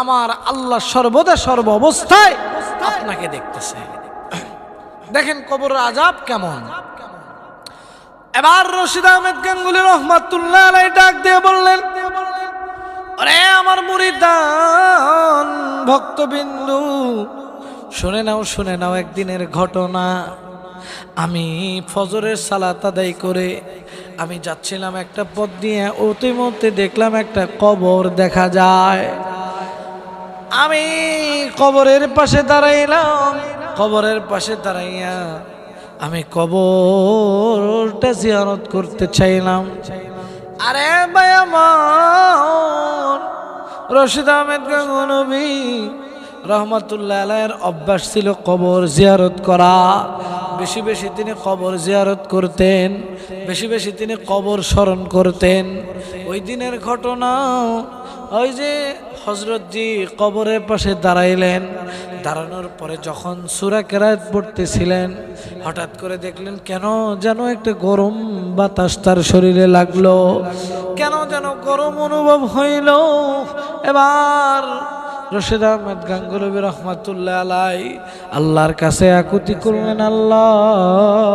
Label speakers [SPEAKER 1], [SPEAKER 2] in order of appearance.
[SPEAKER 1] আমার আল্লাহ সর্বদা সর্ব অবস্থায় আপনাকে দেখতেছে। দেখেন কবরের আযাব কেমন। এবার রশিদ আহমেদ গাঙ্গুলী রহমাতুল্লাহ আলাইহি ডাক দিয়ে বললেন, আরে আমার মুরিদান ভক্তবিন্দু, শুনে নাও একদিনের ঘটনা। আমি ফজরের সালাত আদায় করে আমি যাচ্ছিলাম একটা পথ দিয়ে, অতিমধ্যে দেখলাম একটা কবর দেখা যায়। আমি কবরের পাশে দাঁড়াইলাম, কবরের পাশে দাঁড়াইয়া আমি কবরটা জিয়ারত করতে চাইলাম। আরে ভাই আমার রশিদ আহমেদ গাঙ্গুলী রহমাতুল্লাহ আলাইহির অভ্যাস ছিল কবর জিয়ারত করা। বেশি বেশি তিনি কবর জিয়ারত করতেন, বেশি বেশি তিনি কবর স্মরণ করতেন। ওই দিনের ঘটনা, ওই যে হযরত জি কবরের পাশে দাঁড়াইলেন, দাঁড়ানোর পরে যখন সূরা কেরাত পড়তেছিলেন, হঠাৎ করে দেখলেন কেন যেন একটা গরম বাতাস তার শরীরে লাগলো, কেন যেন গরম অনুভব হইল। এবার রশিদ আহমেদ গাঙ্গুলী রহমাতুল্লাহ আলাইহি আল্লাহর কাছে আকুতি করলেন, আল্লাহ